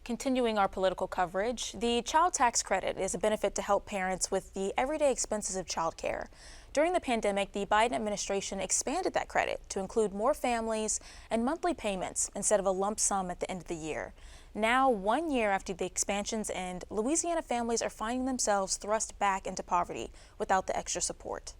Continuing our political coverage, the child tax credit is a benefit to help parents with the everyday expenses of childcare. During the pandemic, the Biden administration expanded that credit to include more families and monthly payments instead of a lump sum at the end of the year. Now, 1 year after the expansion's end, Louisiana families are finding themselves thrust back into poverty without the extra support.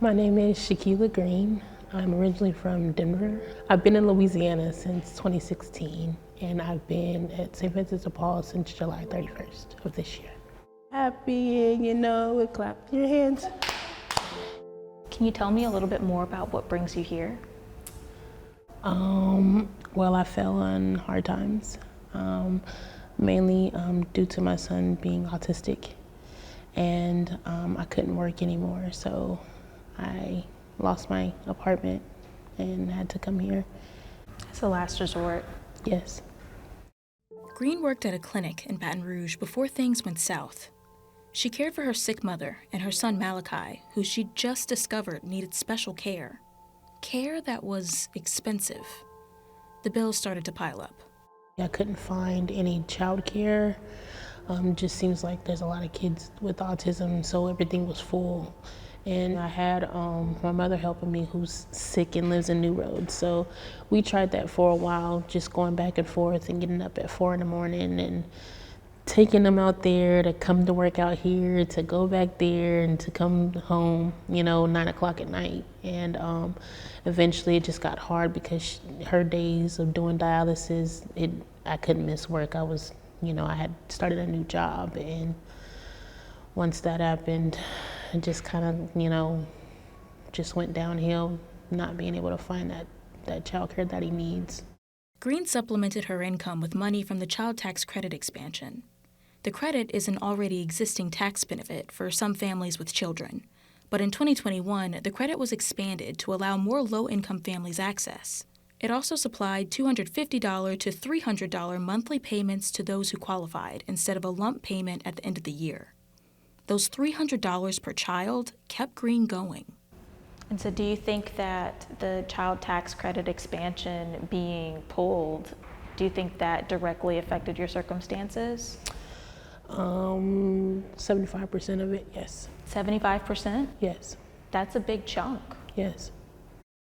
My name is Shaquila Green. I'm originally from Denver. I've been in Louisiana since 2016, and I've been at St. Vincent de Paul since July 31st of this year. Happy, and clap your hands. Can you tell me a little bit more about what brings you here? Well, I fell on hard times, mainly due to my son being autistic, and I couldn't work anymore, so I lost my apartment and had to come here. It's a last resort. Yes. Green worked at a clinic in Baton Rouge before things went south. She cared for her sick mother and her son Malachi, who she just discovered needed special care. Care that was expensive. The bills started to pile up. I couldn't find any childcare. Just seems like there's a lot of kids with autism, so everything was full. And I had my mother helping me, who's sick and lives in New Road. So we tried that for a while, just going back and forth and getting up at 4 in the morning and taking them out there to come to work out here, to go back there and to come home, 9 o'clock at night. And eventually it just got hard because her days of doing dialysis, I couldn't miss work. I was, I had started a new job, and once that happened, it just kind of, just went downhill, not being able to find that childcare that he needs. Green supplemented her income with money from the child tax credit expansion. The credit is an already existing tax benefit for some families with children, but in 2021, the credit was expanded to allow more low-income families access. It also supplied $250 to $300 monthly payments to those who qualified instead of a lump payment at the end of the year. Those $300 per child kept Green going. And so do you think that the child tax credit expansion being pulled, do you think that directly affected your circumstances? 75% of it, yes. 75%? Yes. That's a big chunk. Yes.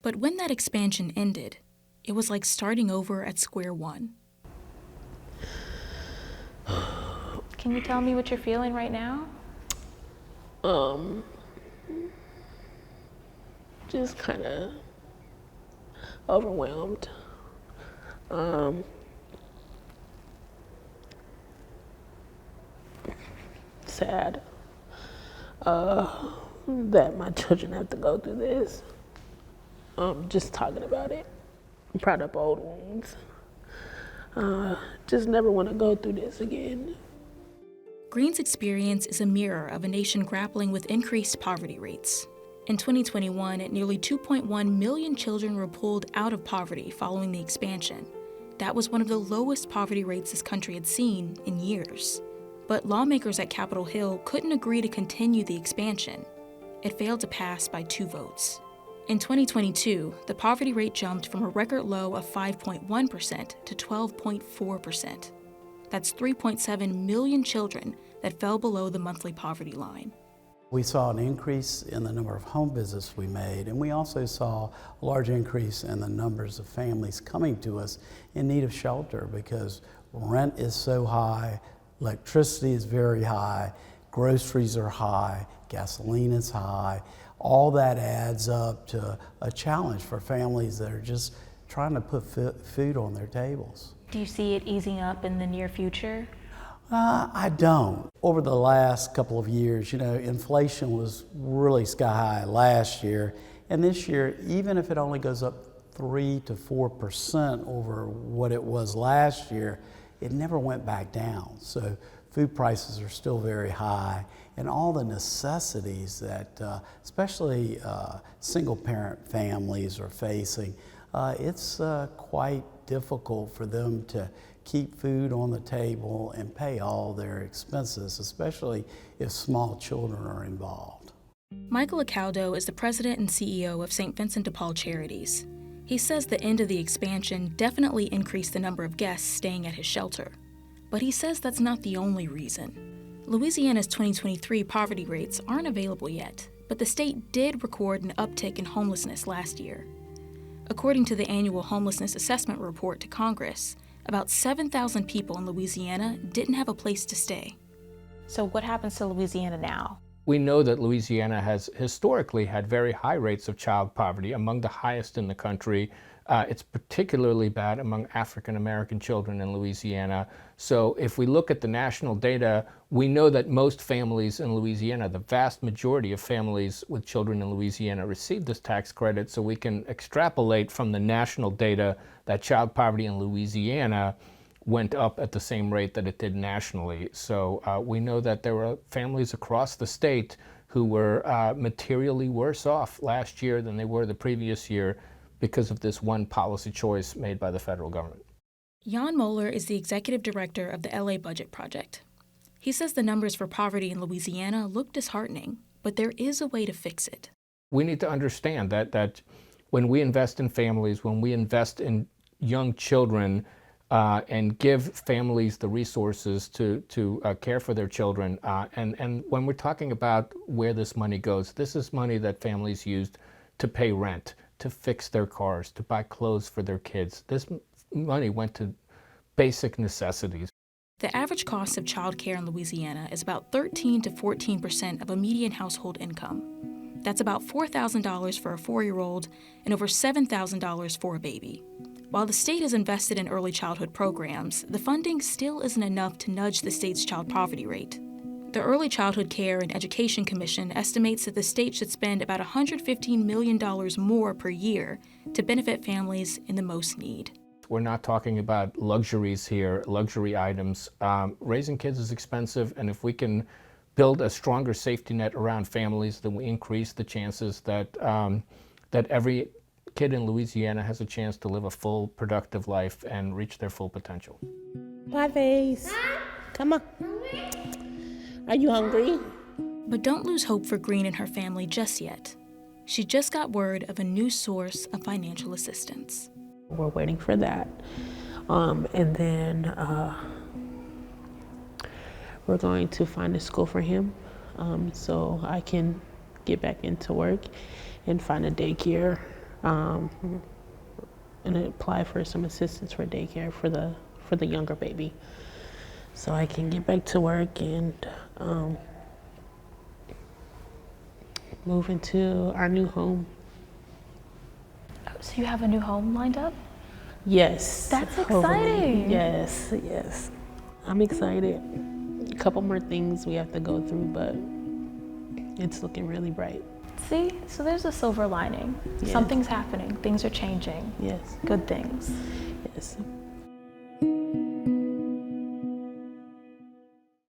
But when that expansion ended, it was like starting over at square one. Can you tell me what you're feeling right now? Just kind of overwhelmed. Sad that my children have to go through this. Just talking about it. I'm proud of old wounds. Just never want to go through this again. Green's experience is a mirror of a nation grappling with increased poverty rates. In 2021, nearly 2.1 million children were pulled out of poverty following the expansion. That was one of the lowest poverty rates this country had seen in years. But lawmakers at Capitol Hill couldn't agree to continue the expansion. It failed to pass by 2 votes. In 2022, the poverty rate jumped from a record low of 5.1% to 12.4%. That's 3.7 million children that fell below the monthly poverty line. We saw an increase in the number of home visits we made, and we also saw a large increase in the numbers of families coming to us in need of shelter because rent is so high, electricity is very high, groceries are high, gasoline is high. All that adds up to a challenge for families that are just trying to put food on their tables. Do you see it easing up in the near future? I don't. Over the last couple of years, inflation was really sky high last year. And this year, even if it only goes up 3 to 4% over what it was last year, it never went back down. So food prices are still very high. And all the necessities that especially single parent families are facing, it's quite difficult for them to keep food on the table and pay all their expenses, especially if small children are involved. Michael Acaldo is the president and CEO of St. Vincent de Paul Charities. He says the end of the expansion definitely increased the number of guests staying at his shelter. But he says that's not the only reason. Louisiana's 2023 poverty rates aren't available yet, but the state did record an uptick in homelessness last year. According to the annual homelessness assessment report to Congress, about 7,000 people in Louisiana didn't have a place to stay. So what happens to Louisiana now? We know that Louisiana has historically had very high rates of child poverty, among the highest in the country. It's particularly bad among African American children in Louisiana. So if we look at the national data, we know that most families in Louisiana, the vast majority of families with children in Louisiana, receive this tax credit. So we can extrapolate from the national data that child poverty in Louisiana went up at the same rate that it did nationally. So we know that there were families across the state who were materially worse off last year than they were the previous year because of this one policy choice made by the federal government. Jan Moeller is the executive director of the LA Budget Project. He says the numbers for poverty in Louisiana look disheartening, but there is a way to fix it. We need to understand that when we invest in families, when we invest in young children, and give families the resources to care for their children. And when we're talking about where this money goes, this is money that families used to pay rent, to fix their cars, to buy clothes for their kids. This money went to basic necessities. The average cost of childcare in Louisiana is about 13 to 14% of a median household income. That's about $4,000 for a 4-year-old and over $7,000 for a baby. While the state has invested in early childhood programs, the funding still isn't enough to nudge the state's child poverty rate. The Early Childhood Care and Education Commission estimates that the state should spend about $115 million more per year to benefit families in the most need. We're not talking about luxuries here, luxury items. Raising kids is expensive, and if we can build a stronger safety net around families, then we increase the chances that every kid in Louisiana has a chance to live a full, productive life and reach their full potential. My face. Come on. Are you hungry? But don't lose hope for Green and her family just yet. She just got word of a new source of financial assistance. We're waiting for that. And then we're going to find a school for him so I can get back into work and find a daycare. And apply for some assistance for daycare for the younger baby, so I can get back to work and move into our new home. Oh, so you have a new home lined up? Yes. That's hopefully. exciting. Yes. I'm excited. A couple more things we have to go through, but it's looking really bright. See, so there's a silver lining. Yes. Something's happening. Things are changing. Yes. Good things. Yes.